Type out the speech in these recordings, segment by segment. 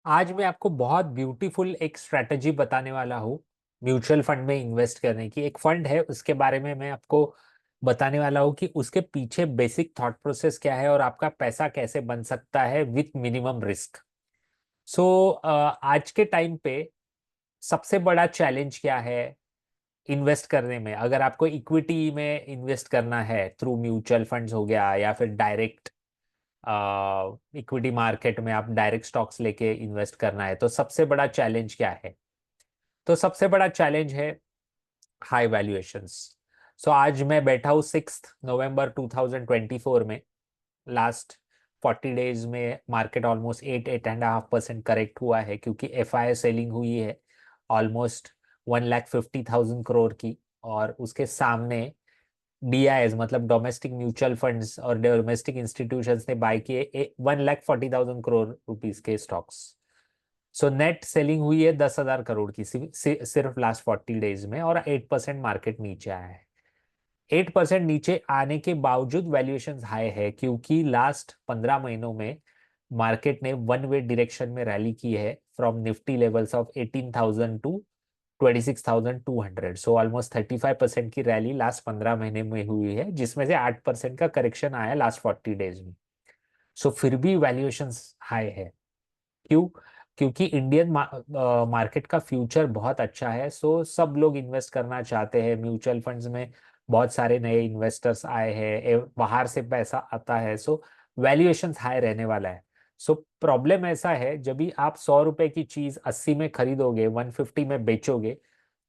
आज मैं आपको बहुत ब्यूटीफुल एक स्ट्रैटेजी बताने वाला हूँ म्यूचुअल फंड में इन्वेस्ट करने की। एक फंड है, उसके बारे में मैं आपको बताने वाला हूँ कि उसके पीछे बेसिक थॉट प्रोसेस क्या है और आपका पैसा कैसे बन सकता है विथ मिनिमम रिस्क। आज के टाइम पे सबसे बड़ा चैलेंज क्या है इन्वेस्ट करने में? अगर आपको इक्विटी में इन्वेस्ट करना है थ्रू म्यूचुअल फंड्स हो गया, या फिर डायरेक्ट इक्विटी मार्केट में आप डायरेक्ट स्टॉक्स लेके इन्वेस्ट करना है, तो सबसे बड़ा चैलेंज क्या है? तो सबसे बड़ा चैलेंज है हाई वैल्यूएशंस। आज मैं बैठा हूँ 6 नवंबर 2024 में। लास्ट 40 डेज में मार्केट ऑलमोस्ट 8-8.5% करेक्ट हुआ है, क्योंकि एफआई सेलिंग हुई है ऑलमोस्ट 1,50,000 करोड़ की। और उसके सामने डीआईएस मतलब डोमेस्टिक म्यूचुअल फंड्स और डोमेस्टिक इंस्टीट्यूशंस ने बाय किए 1,40,000 करोड़ रुपीस के स्टॉक्स। नेट सेलिंग हुई है 10,000 करोड़ की सिर्फ लास्ट 40 डेज में, और 8% मार्केट नीचे आया है। 8% नीचे आने के बावजूद वैल्यूएशन हाई है, क्योंकि लास्ट 15 महीनों में मार्केट ने वन वे डायरेक्शन में रैली की है from Nifty levels of 18,000 to 26,200। Almost 35% की रैली लास्ट 15 महीने में हुई है, जिसमें से 8% का करेक्शन आया लास्ट 40 डेज में। फिर भी वैल्यूएशन हाई है। क्यों? क्योंकि इंडियन मार्केट का फ्यूचर बहुत अच्छा है। सब लोग इन्वेस्ट करना चाहते हैं म्यूचुअल फंड्स में। बहुत सारे नए इन्वेस्टर्स आए हैं, बाहर से पैसा आता है। वैल्यूएशन हाई रहने वाला है। प्रॉब्लम ऐसा है, जब भी आप 100 रुपए की चीज 80 में खरीदोगे, 150 में बेचोगे,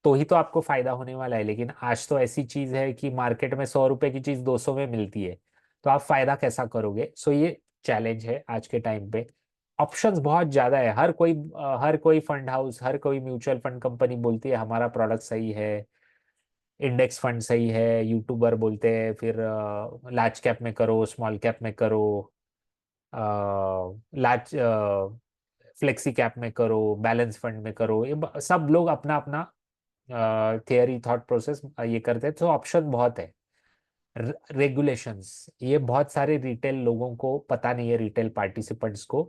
तो ही तो आपको फायदा होने वाला है। लेकिन आज तो ऐसी चीज है कि मार्केट में 100 रुपए की चीज 200 में मिलती है, तो आप फायदा कैसा करोगे? ये चैलेंज है आज के टाइम पे। ऑप्शंस बहुत ज्यादा है। हर कोई फंड हाउस, हर कोई म्यूचुअल फंड कंपनी बोलती है हमारा प्रोडक्ट सही है, इंडेक्स फंड सही है। यूट्यूबर बोलते हैं फिर लार्ज कैप में करो, स्मॉल कैप में करो, लार्ज फ्लेक्सी कैप में करो, बैलेंस फंड में करो। सब लोग अपना अपना थियरी थॉट प्रोसेस ये करते हैं। ऑप्शन बहुत है। रेगुलेशंस, ये बहुत सारे रिटेल लोगों को पता नहीं है, रिटेल पार्टिसिपेंट्स को,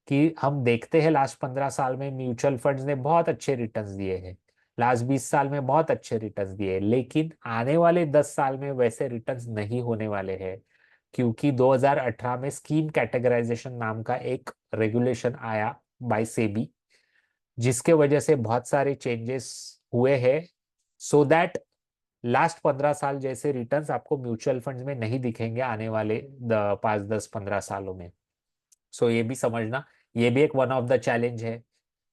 कि हम देखते हैं लास्ट 15 साल में म्यूचुअल फंड्स ने बहुत अच्छे रिटर्न्स दिए हैं, लास्ट 20 साल में बहुत अच्छे रिटर्न्स दिए हैं, लेकिन आने वाले 10 साल में वैसे रिटर्न्स नहीं होने वाले हैं। क्योंकि 2018 में स्कीम कैटेगराइजेशन नाम का एक रेगुलेशन आया बाय सेबी, जिसके वजह से बहुत सारे चेंजेस हुए हैं। दैट लास्ट 15 साल जैसे रिटर्न्स आपको म्यूचुअल फंड्स में नहीं दिखेंगे आने वाले 5, 10, 15 सालों में। ये भी समझना, ये भी एक वन ऑफ द चैलेंज है,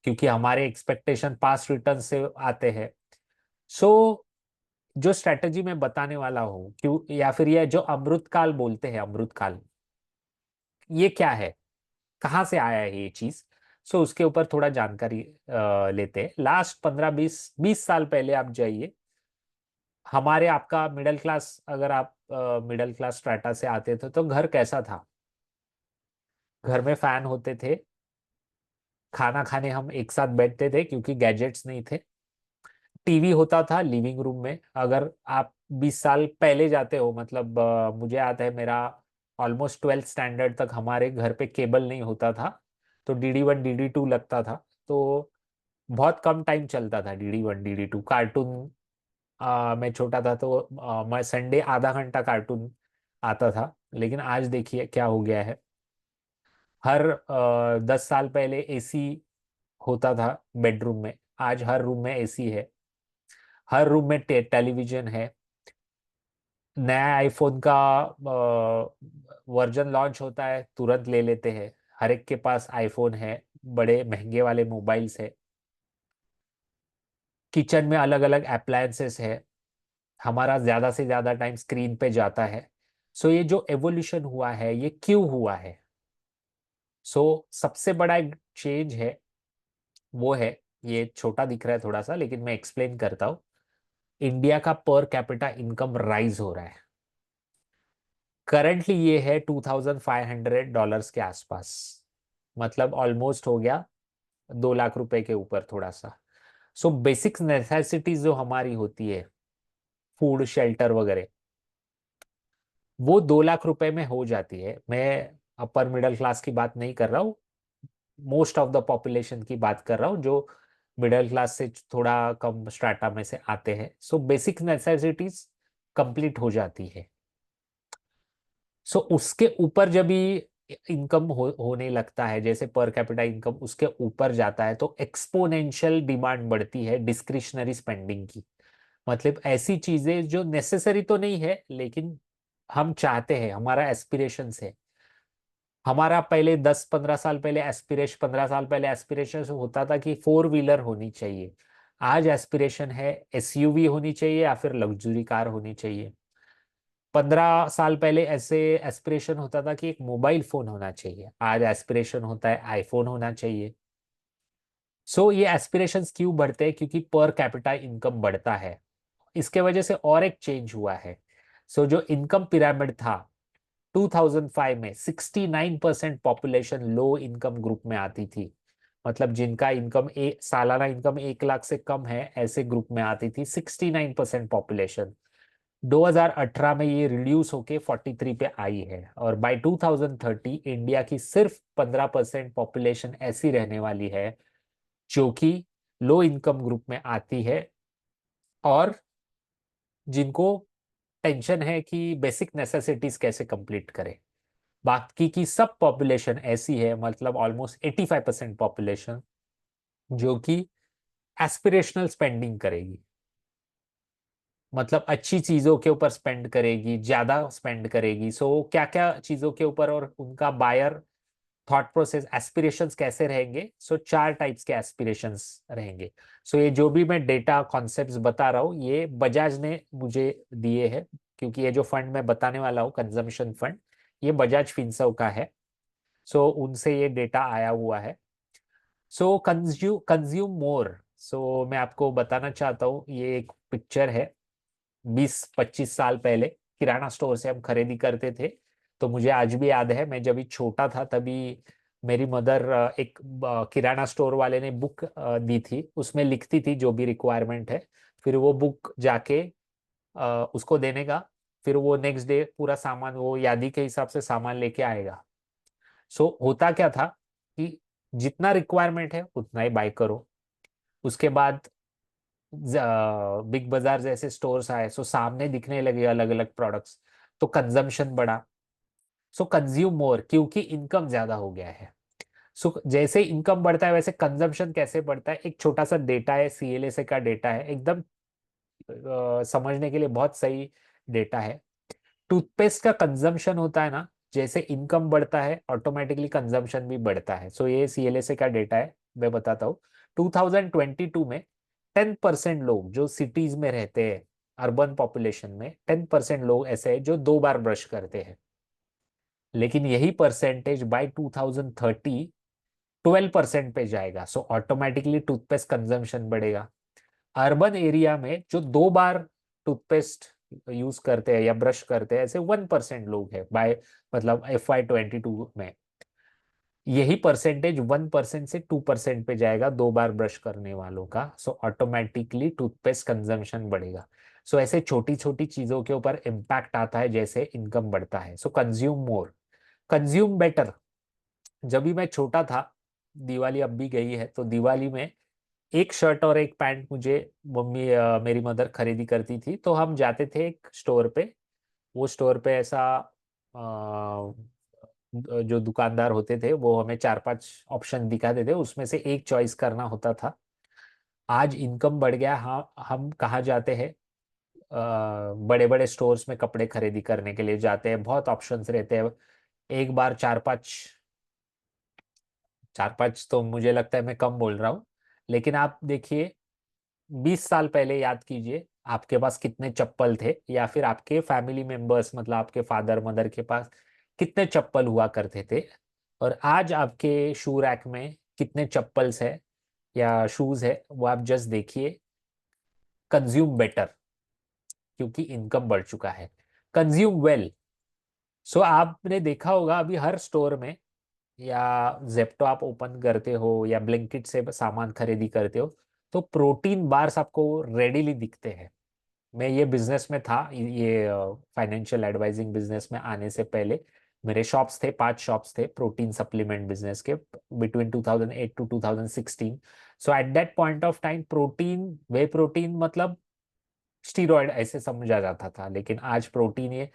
क्योंकि हमारे एक्सपेक्टेशन पास्ट रिटर्न से आते हैं। सो जो स्ट्रेटजी मैं बताने वाला हूँ, क्यों, या फिर ये जो अमृत काल बोलते हैं, अमृत काल ये क्या है, कहाँ से आया है ये चीज? उसके ऊपर थोड़ा जानकारी लेते हैं। लास्ट 15, 20, 20 साल पहले आप जाइए। हमारे आपका मिडिल क्लास, अगर आप मिडिल क्लास स्ट्रैटा से आते थे, तो घर कैसा था? घर में फैन होते थे, खाना खाने हम एक साथ बैठते थे क्योंकि गैजेट्स नहीं थे। टीवी होता था लिविंग रूम में। अगर आप 20 साल पहले जाते हो, मतलब मुझे याद है मेरा ऑलमोस्ट 12th स्टैंडर्ड तक हमारे घर पे केबल नहीं होता था, तो DD1 DD2 लगता था। तो बहुत कम टाइम चलता था DD1 DD2 कार्टून। मैं छोटा था तो मैं संडे आधा घंटा कार्टून आता था। लेकिन आज देखिए क्या हो गया है। हर 10 साल पहले एसी होता था बेडरूम में, आज हर रूम में एसी है, हर रूम में टेलीविजन है। नया आईफोन का वर्जन लॉन्च होता है, तुरंत ले लेते हैं। हर एक के पास आईफोन है, बड़े महंगे वाले मोबाइल्स है। किचन में अलग अलग अप्लायंसेस है। हमारा ज्यादा से ज्यादा टाइम स्क्रीन पे जाता है। ये जो एवोल्यूशन हुआ है, ये क्यों हुआ है? सबसे बड़ा एक चेंज है, वो है, ये छोटा दिख रहा है थोड़ा सा, लेकिन मैं एक्सप्लेन करता हूँ। इंडिया का पर कैपिटा इनकम राइज हो रहा है। करंटली ये है $2,500 के आसपास, मतलब ऑलमोस्ट हो गया 2 लाख रुपए के ऊपर थोड़ा सा। बेसिक नेसेसिटीज जो हमारी होती है, फूड शेल्टर वगैरह, वो 2 लाख रुपए में हो जाती है। मैं अपर मिडिल क्लास की बात नहीं कर रहा हूँ, मोस्ट ऑफ द पॉपुलेशन की बात कर रहा हूँ जो मिडिल क्लास से थोड़ा कम स्ट्राटा में से आते हैं। सो बेसिक नेसेसिटीज कंप्लीट हो जाती है। सो उसके ऊपर जब भी इनकम होने लगता है, जैसे पर कैपिटा इनकम उसके ऊपर जाता है, तो एक्सपोनेंशियल डिमांड बढ़ती है डिस्क्रिशनरी स्पेंडिंग की। मतलब ऐसी चीजें जो नेसेसरी तो नहीं है लेकिन हम चाहते हैं, हमारा एस्पिरेशंस है। हमारा पहले 10-15 साल पहले एस्पिरेशन, 15 साल पहले एस्पिरेशन होता था कि 4 व्हीलर होनी चाहिए। आज एस्पिरेशन है एसयूवी होनी चाहिए या फिर लग्जरी कार होनी चाहिए। 15 साल पहले ऐसे एस्पिरेशन होता था कि एक मोबाइल फोन होना चाहिए, आज एस्पिरेशन होता है आईफोन होना चाहिए। सो ये एस्पिरेशंस क्यों बढ़ते हैं? क्योंकि पर कैपिटा इनकम बढ़ता है। इसके वजह से और एक चेंज हुआ है। सो जो इनकम पिरामिड था 2005 में, 69% पॉपुलेशन लो इनकम ग्रुप में आती थी। मतलब जिनका इनकम सालाना इनकम 1 लाख से कम है, ऐसे ग्रुप में आती थी 69% पॉपुलेशन। 2018 में ये रिड्यूस होके 43 पे आई है, और बाय 2030 इंडिया की सिर्फ 15% पॉपुलेशन ऐसी रहने वाली है जो कि लो इनकम ग्रुप में आती है, और जिनको टेंशन है कि बेसिक नेसेसिटीज कैसे कंप्लीट करें। बाकी की सब पॉपुलेशन ऐसी है, मतलब ऑलमोस्ट 85% पॉपुलेशन जो कि एस्पिरेशनल स्पेंडिंग करेगी, मतलब अच्छी चीजों के ऊपर स्पेंड करेगी, ज्यादा स्पेंड करेगी। सो क्या क्या चीजों के ऊपर, और उनका बायर थॉट प्रोसेस एस्पिरेशंस कैसे रहेंगे? सो 4 टाइप्स के एस्पिरेशंस रहेंगे। सो ये जो भी मैं डेटा कॉन्सेप्ट्स बता रहा हूँ ये बजाज ने मुझे दिए हैं, क्योंकि ये जो फंड मैं बताने वाला हूँ कंजम्पशन फंड, ये बजाज फिनसर्व का है। सो उनसे ये डेटा आया हुआ है। सो कंज्यूम मोर। सो मैं आपको बताना चाहता हूँ, ये एक पिक्चर है। 20-25 साल पहले किराना स्टोर से हम खरीदी करते थे। तो मुझे आज भी याद है, मैं जब भी छोटा था तभी मेरी मदर एक किराना स्टोर वाले ने बुक दी थी, उसमें लिखती थी जो भी रिक्वायरमेंट है। फिर वो बुक जाके उसको देने का, फिर वो नेक्स्ट डे पूरा सामान वो यादी के हिसाब से सामान लेके आएगा। सो होता क्या था कि जितना रिक्वायरमेंट है उतना ही बाय करो। उसके बाद बिग बाजार जैसे स्टोर्स आए, सो सामने दिखने लगे अलग अलग प्रोडक्ट्स, तो कंजम्पशन बढ़ा। सो कंज्यूम मोर, क्योंकि इनकम ज्यादा हो गया है। सो जैसे इनकम बढ़ता है वैसे कंजम्पशन कैसे बढ़ता है? एक छोटा सा डेटा है, सीएलएसए का डेटा है, एकदम समझने के लिए बहुत सही डेटा है। टूथपेस्ट का कंजम्पशन होता है ना, जैसे इनकम बढ़ता है ऑटोमेटिकली कंजम्पशन भी बढ़ता है। सो ये सीएलएसए का डेटा है, मैं बताता हूँ। 2022 में 10% लोग जो सिटीज में रहते हैं, अर्बन पॉपुलेशन में 10% लोग ऐसे हैं जो 2 बार ब्रश करते हैं। लेकिन यही परसेंटेज बाय 2030 12% पे जाएगा। सो ऑटोमेटिकली टूथपेस्ट कंजम्पशन बढ़ेगा। अर्बन एरिया में जो 2 बार टूथपेस्ट यूज करते हैं या ब्रश करते हैं, ऐसे 1% लोग हैं बाय, मतलब FY22 में। यही परसेंटेज 1% से 2% पे जाएगा 2 बार ब्रश करने वालों का। सो ऑटोमेटिकली टूथपेस्ट कंजम्पशन बढ़ेगा। सो ऐसे छोटी छोटी चीजों के ऊपर इम्पैक्ट आता है जैसे इनकम बढ़ता है। सो कंज्यूम मोर, कंज्यूम बेटर। जब भी मैं छोटा था, दिवाली अब भी गई है, तो दिवाली में एक शर्ट और एक पैंट मुझे मम्मी मेरी मदर खरीदी करती थी, तो हम जाते थे एक स्टोर पे। वो स्टोर पे ऐसा जो दुकानदार होते थे वो हमें 4-5 ऑप्शन दिखाते थे, उसमें से एक चॉइस करना होता था। आज इनकम बढ़ गया, हाँ, हम कहाँ जाते हैं? बड़े बड़े स्टोर्स में कपड़े खरीदी करने के लिए जाते हैं, बहुत ऑप्शंस रहते हैं। एक बार 4-5, 4-5 तो मुझे लगता है मैं कम बोल रहा हूँ, लेकिन आप देखिए 20 साल पहले याद कीजिए आपके पास कितने चप्पल थे, या फिर आपके फैमिली मेंबर्स मतलब आपके फादर मदर के पास कितने चप्पल हुआ करते थे। और आज आपके शू रैक में कितने चप्पल्स है या शूज है, वो आप जस्ट देखिए। कंज्यूम बेटर, क्योंकि इनकम बढ़ चुका है। Consume well. सो आपने देखा होगा अभी हर स्टोर में, या जेप्टो आप ओपन करते हो या ब्लिंकिट से सामान खरीदी करते हो, तो प्रोटीन बार्स आपको रेडीली दिखते हैं। मैं ये बिजनेस में था, ये फाइनेंशियल एडवाइजिंग बिजनेस में आने से पहले मेरे शॉप्स थे, 5 शॉप्स थे प्रोटीन सप्लीमेंट बिजनेस के, between 2008 to 2016। So at that point of time protein, whey protein मतलब स्टीरॉयड ऐसे समझा जाता था, लेकिन आज प्रोटीन ये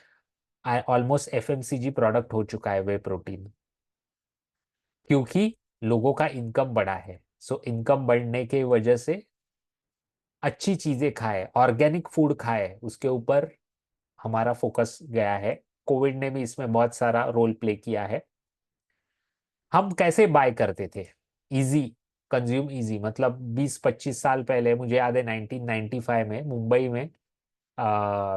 ऑलमोस्ट एफएमसीजी प्रोडक्ट हो चुका है वे प्रोटीन, क्योंकि लोगों का इनकम बढ़ा है। सो इनकम बढ़ने की वजह से अच्छी चीजें खाए, ऑर्गेनिक फूड खाए, उसके ऊपर हमारा फोकस गया है। कोविड ने भी इसमें बहुत सारा रोल प्ले किया है। हम कैसे बाय करते थे? इजी, कंज्यूम इजी, मतलब 20-25 साल पहले मुझे याद है 1995 में मुंबई में,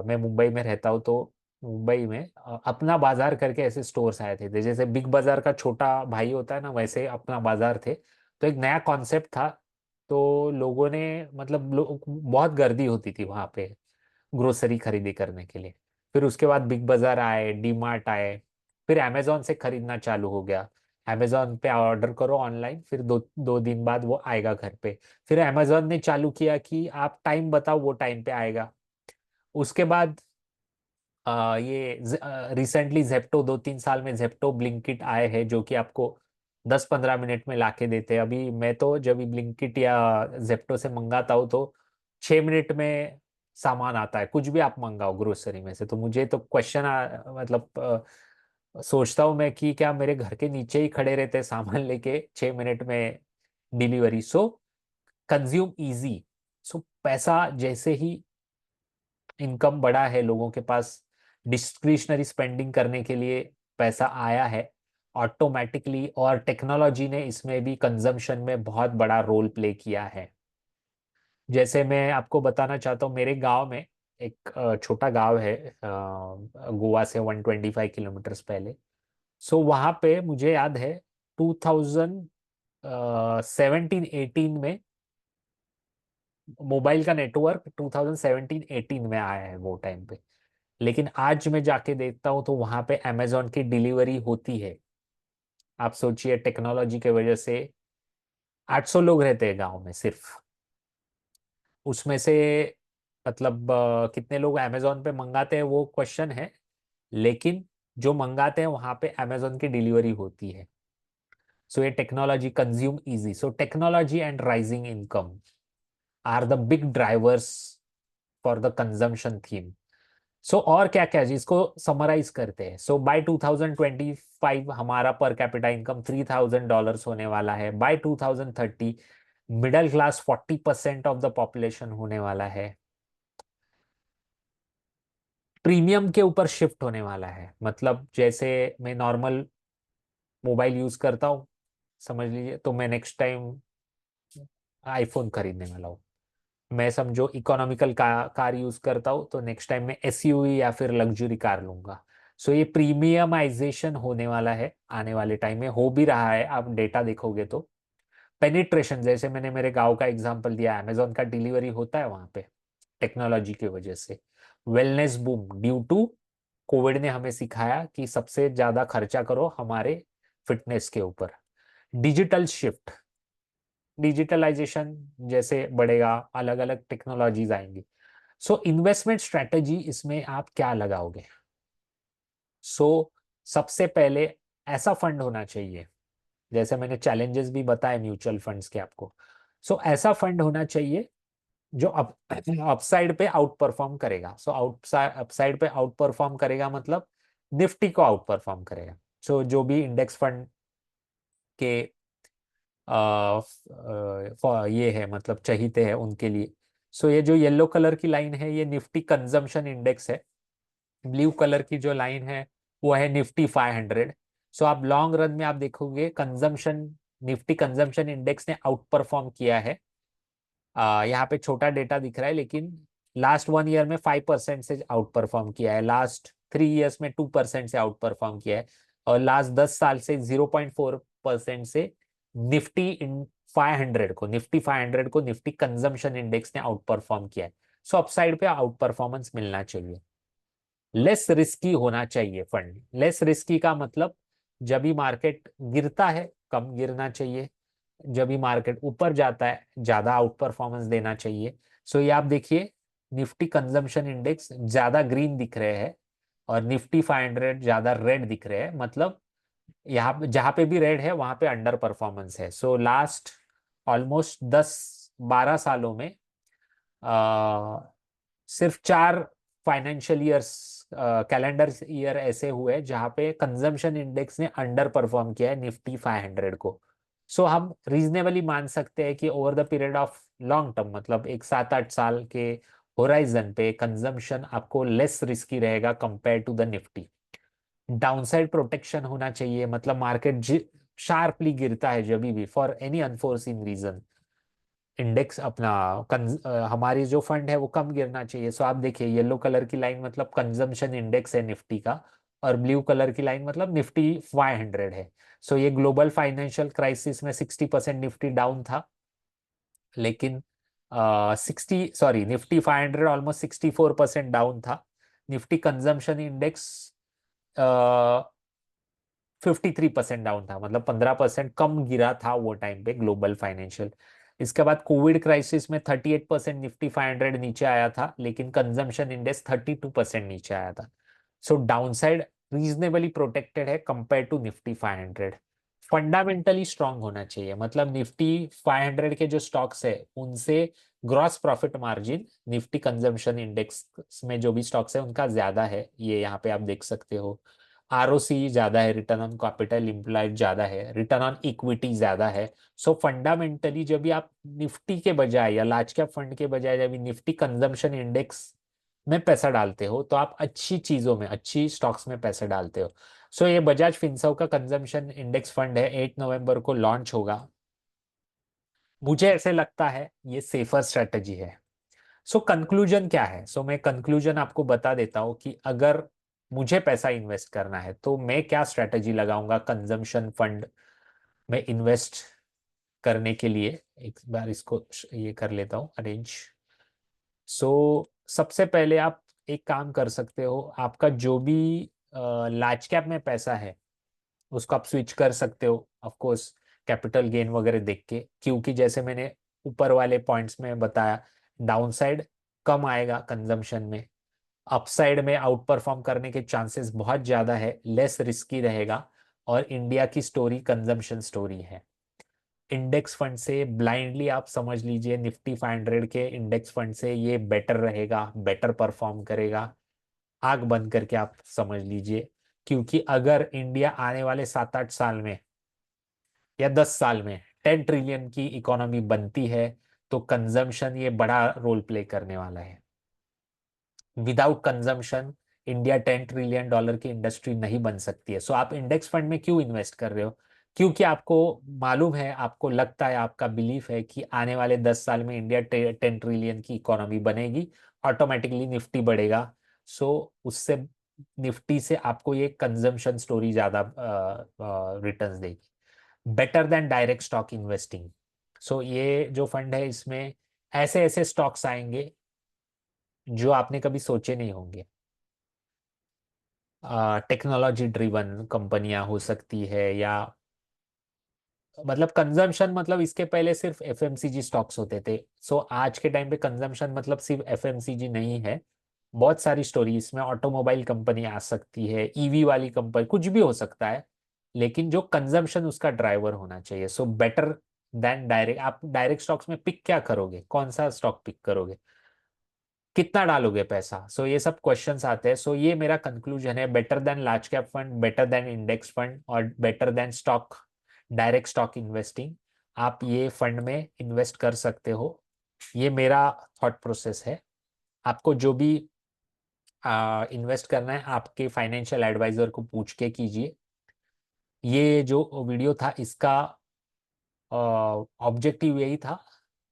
मैं मुंबई में रहता हूँ, तो मुंबई में अपना बाजार करके ऐसे स्टोर्स आए थे, जैसे बिग बाजार का छोटा भाई होता है ना, वैसे अपना बाजार थे। तो एक नया कॉन्सेप्ट था, तो लोगों ने मतलब बहुत गर्दी होती थी वहां पे ग्रोसरी खरीदी करने के लिए। फिर उसके बाद बिग बाजार आए, डी मार्ट आए, फिर अमेजोन से खरीदना चालू हो गया। अमेजोन पे ऑर्डर करो ऑनलाइन, फिर दो दो दिन बाद वो आएगा घर पे। फिर अमेजोन ने चालू किया कि आप टाइम बताओ, वो टाइम पे आएगा। उसके बाद ये रिसेंटली जेप्टो, 2-3 साल में जेप्टो ब्लिंकिट आए हैं, जो कि आपको 10-15 मिनट में लाके देते हैं। अभी मैं तो जब भी ब्लिंकिट या जेप्टो से मंगाता हूँ तो 6 मिनट में सामान आता है, कुछ भी आप मंगाओ ग्रोसरी में से। तो मुझे तो क्वेश्चन मतलब सोचता हूँ मैं कि क्या मेरे घर के नीचे ही खड़े रहते हैं सामान लेके, 6 मिनट में डिलीवरी। सो कंज्यूम इजी। सो पैसा जैसे ही इनकम बढ़ा है, लोगों के पास डिस्क्रिशनरी स्पेंडिंग करने के लिए पैसा आया है ऑटोमेटिकली, और टेक्नोलॉजी ने इसमें भी कंजम्पशन में बहुत बड़ा रोल प्ले किया है। जैसे मैं आपको बताना चाहता हूँ, मेरे गांव में एक छोटा गांव है, गोवा से 125 किलोमीटर्स पहले। सो वहाँ पे मुझे याद है 2017-18 में मोबाइल का नेटवर्क 2017-18 में आया है वो टाइम पे। लेकिन आज मैं जाके देखता हूँ तो वहां पे अमेजोन की डिलीवरी होती है। आप सोचिए, टेक्नोलॉजी की वजह से 800 लोग रहते हैं गांव में सिर्फ, उसमें से मतलब कितने लोग अमेजोन पे मंगाते हैं वो क्वेश्चन है, लेकिन जो मंगाते हैं वहां पे अमेजोन की डिलीवरी होती है। सो ये technology consume easy. So technology and rising income are the big drivers for the consumption theme. So और क्या क्या जिसको समराइज करते हैं, सो बाय 2025 हमारा पर कैपिटा इनकम $3,000 होने वाला है। By 2030 middle class 40% of the population होने वाला है। प्रीमियम के ऊपर शिफ्ट होने वाला है, मतलब जैसे मैं नॉर्मल मोबाइल यूज करता हूँ समझ लीजिए, तो मैं नेक्स्ट टाइम आईफोन खरीदने वाला हूँ। मैं समझो इकोनॉमिकल कार यूज करता हूँ, तो नेक्स्ट टाइम मैं एसयूवी या फिर लग्जरी कार लूंगा। सो ये प्रीमियमाइजेशन होने वाला है, आने वाले टाइम में हो भी रहा है, आप डेटा देखोगे तो। पेनिट्रेशन, जैसे मैंने मेरे गांव का एग्जांपल दिया, अमेजोन का डिलीवरी होता है वहां पे टेक्नोलॉजी की वजह से। Wellness boom, due to Covid ने हमें सिखाया कि सबसे ज्यादा खर्चा करो हमारे फिटनेस के ऊपर। डिजिटल शिफ्ट, डिजिटलाइजेशन जैसे बढ़ेगा, अलग अलग टेक्नोलॉजीज आएंगी। सो इन्वेस्टमेंट स्ट्रेटेजी इसमें आप क्या लगाओगे? सो सबसे पहले ऐसा फंड होना चाहिए, जैसे मैंने चैलेंजेस भी बताए म्यूचुअल फंड्स के आपको। सो ऐसा फंड होना चाहिए जो अपसाइड पे आउट परफॉर्म करेगा। सो अपसाइड पे आउट परफॉर्म करेगा मतलब निफ्टी को आउट परफॉर्म करेगा। सो जो भी इंडेक्स फंड के ये है मतलब चहीते हैं उनके लिए। सो ये जो येलो कलर की लाइन है ये निफ्टी कंजम्पशन इंडेक्स है। ब्लू कलर की जो लाइन है वो है निफ्टी 500। सो आप लॉन्ग रन में आप देखोगे कंजम्पशन, निफ्टी कंजम्पशन इंडेक्स ने आउट परफॉर्म किया है। यहाँ पे छोटा डेटा दिख रहा है, लेकिन लास्ट 1 ईयर में 5% से आउट परफॉर्म किया है, लास्ट 3 ईयर्स में 2% से आउट परफॉर्म किया है, और लास्ट 10 साल से 0.4% से निफ्टी इन 500 को, निफ्टी कंजम्पशन इंडेक्स ने आउट परफॉर्म किया है। सो अपसाइड पे आउट परफॉर्मेंस मिलना चाहिए। लेस रिस्की होना चाहिए फंड। लेस रिस्की का मतलब जब भी मार्केट गिरता है कम गिरना चाहिए, जब भी मार्केट ऊपर जाता है ज्यादा आउट परफॉर्मेंस देना चाहिए। सो ये आप देखिए निफ्टी कंजम्पशन इंडेक्स ज्यादा ग्रीन दिख रहे हैं, और निफ्टी 500 ज्यादा रेड दिख रहे हैं, मतलब यहाँ पे जहां पे भी रेड है वहां पे अंडर परफॉर्मेंस है। सो लास्ट ऑलमोस्ट 10-12 सालों में आ, सिर्फ 4 फाइनेंशियल ईयर्स, कैलेंडर ईयर ऐसे हुए जहां पे कंजम्पशन इंडेक्स ने अंडर परफॉर्म किया है निफ्टी 500 को। सो हम रीजनेबली मान सकते हैं कि over the period of long term, मतलब एक 7-8 साल के होराइजन पे कंजम्पशन आपको लेस रिस्की रहेगा compare to the Nifty. Downside protection होना चाहिए, मतलब मार्केट शार्पली गिरता है जब भी for any unforeseen reason, index अपना हमारी जो फंड है वो कम गिरना चाहिए। सो आप देखिए येलो कलर की लाइन मतलब कंजम्पशन इंडेक्स है निफ्टी का, और ब्लू कलर की लाइन मतलब निफ्टी 500 है। सो ये ग्लोबल फाइनेंशियल क्राइसिस में 60% निफ्टी डाउन था, लेकिन निफ्टी 500 ऑलमोस्ट 64% डाउन था। निफ्टी कंजम्पशन इंडेक्स 53% डाउन था, मतलब 15% कम गिरा था वो टाइम पे ग्लोबल फाइनेंशियल। इसके बाद कोविड क्राइसिस में 38% निफ्टी 500 नीचे आया था, लेकिन कंजम्पशन इंडेक्स 32% नीचे आया था। सो डाउनसाइड रीजनेबली प्रोटेक्टेड है compare to Nifty 500। Fundamentally strong होना चाहिए, मतलब निफ्टी 500 के जो स्टॉक्स है उनसे gross profit margin Nifty consumption index में जो भी स्टॉक्स है उनका ज्यादा है, ये यहाँ पे आप देख सकते हो। आरओसी ज्यादा है, रिटर्न ऑन कैपिटल एम्प्लॉयड ज्यादा है, रिटर्न ऑन इक्विटी ज्यादा है। सो फंडामेंटली जब भी आप निफ्टी के बजाय या लार्ज कैप फंड के बजाय जब निफ्टी कंजम्पशन इंडेक्स में पैसा डालते हो तो आप अच्छी चीजों में, अच्छी स्टॉक्स में पैसे डालते हो। सो ये बजाज फिनसर्व का कंजम्पशन इंडेक्स फंड है, 8 नवंबर को लॉन्च होगा। मुझे ऐसे लगता है ये सेफर स्ट्रेटेजी है। सो कंक्लूजन क्या है? सो मैं कंक्लूजन आपको बता देता हूँ कि अगर मुझे पैसा इन्वेस्ट करना है तो मैं क्या स्ट्रेटेजी लगाऊंगा कंजम्पशन फंड में इन्वेस्ट करने के लिए। एक बार इसको ये कर लेता हूँ अरेंज। सबसे पहले आप एक काम कर सकते हो, आपका जो भी लार्ज कैप में पैसा है उसको आप स्विच कर सकते हो ऑफ कोर्स, कैपिटल गेन वगैरह देख के, क्योंकि जैसे मैंने ऊपर वाले पॉइंट्स में बताया, डाउनसाइड कम आएगा कंजम्पशन में, अपसाइड में आउट परफॉर्म करने के चांसेस बहुत ज्यादा है, लेस रिस्की रहेगा। और इंडिया की स्टोरी कंजम्पशन स्टोरी है। इंडेक्स फंड से ब्लाइंडली आप समझ लीजिए निफ्टी 500 के इंडेक्स फंड से ये बेटर रहेगा, बेटर परफॉर्म करेगा, आग बंद करके आप समझ लीजिए। क्योंकि अगर इंडिया आने वाले 7-8 साल में या 10 साल में 10 ट्रिलियन की इकोनॉमी बनती है तो कंजम्पशन ये बड़ा रोल प्ले करने वाला है। विदाउट कंजम्पशन इंडिया $10 ट्रिलियन की इंडस्ट्री नहीं बन सकती है। सो आप इंडेक्स फंड में क्यों इन्वेस्ट कर रहे हो? क्योंकि आपको मालूम है, आपको लगता है, आपका बिलीफ है कि आने वाले 10 साल में इंडिया 10 ट्रिलियन की इकोनॉमी बनेगी, ऑटोमेटिकली निफ्टी बढ़ेगा। सो उससे निफ्टी से आपको ये कंजम्पशन स्टोरी ज्यादा रिटर्न्स देगी, better than direct stock investing. So ये जो फंड है इसमें ऐसे ऐसे स्टॉक्स आएंगे जो आपने कभी सोचे नहीं होंगे। टेक्नोलॉजी ड्रिवन कंपनियां हो सकती है, या मतलब कंजम्पशन मतलब इसके पहले सिर्फ एफएमसीजी स्टॉक्स होते थे। सो आज के टाइम पे कंजम्पशन मतलब सिर्फ एफएमसीजी नहीं है, बहुत सारी स्टोरी इसमें, ऑटोमोबाइल कंपनी आ सकती है, ईवी वाली कंपनी, कुछ भी हो सकता है, लेकिन जो कंजम्पशन उसका ड्राइवर होना चाहिए। So better than direct. आप डायरेक्ट स्टॉक्स में पिक क्या करोगे, कौन सा स्टॉक पिक करोगे, कितना डालोगे पैसा? सो ये सब क्वेश्चंस आते हैं। सो ये मेरा कंक्लूजन है, better than large cap fund, better than index fund, और better than stock, direct stock investing. आप ये फंड में इन्वेस्ट कर सकते हो, ये मेरा थॉट प्रोसेस है। आपको जो भी इन्वेस्ट करना है आपके फाइनेंशियल एडवाइजर को पूछ के कीजिए। ये जो वीडियो था इसका ऑब्जेक्टिव यही था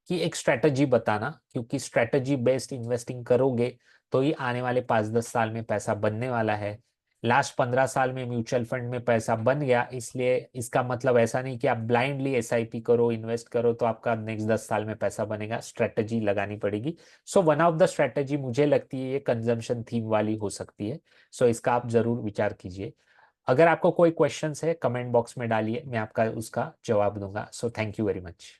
कि एक स्ट्रेटजी बताना, क्योंकि स्ट्रेटजी बेस्ड इन्वेस्टिंग करोगे तो ही आने वाले 5-10 साल में पैसा बनने वाला है। लास्ट 15 साल में म्यूचुअल फंड में पैसा बन गया, इसलिए इसका मतलब ऐसा नहीं कि आप ब्लाइंडली एसआईपी करो, इन्वेस्ट करो तो आपका नेक्स्ट 10 साल में पैसा बनेगा, स्ट्रेटजी लगानी पड़ेगी। So one of the strategy मुझे लगती है ये कंजम्पशन थीम वाली हो सकती है। सो इसका आप जरूर विचार कीजिए। अगर आपको कोई क्वेश्चंस है कमेंट बॉक्स में डालिए, मैं आपका उसका जवाब दूंगा। So thank you very much.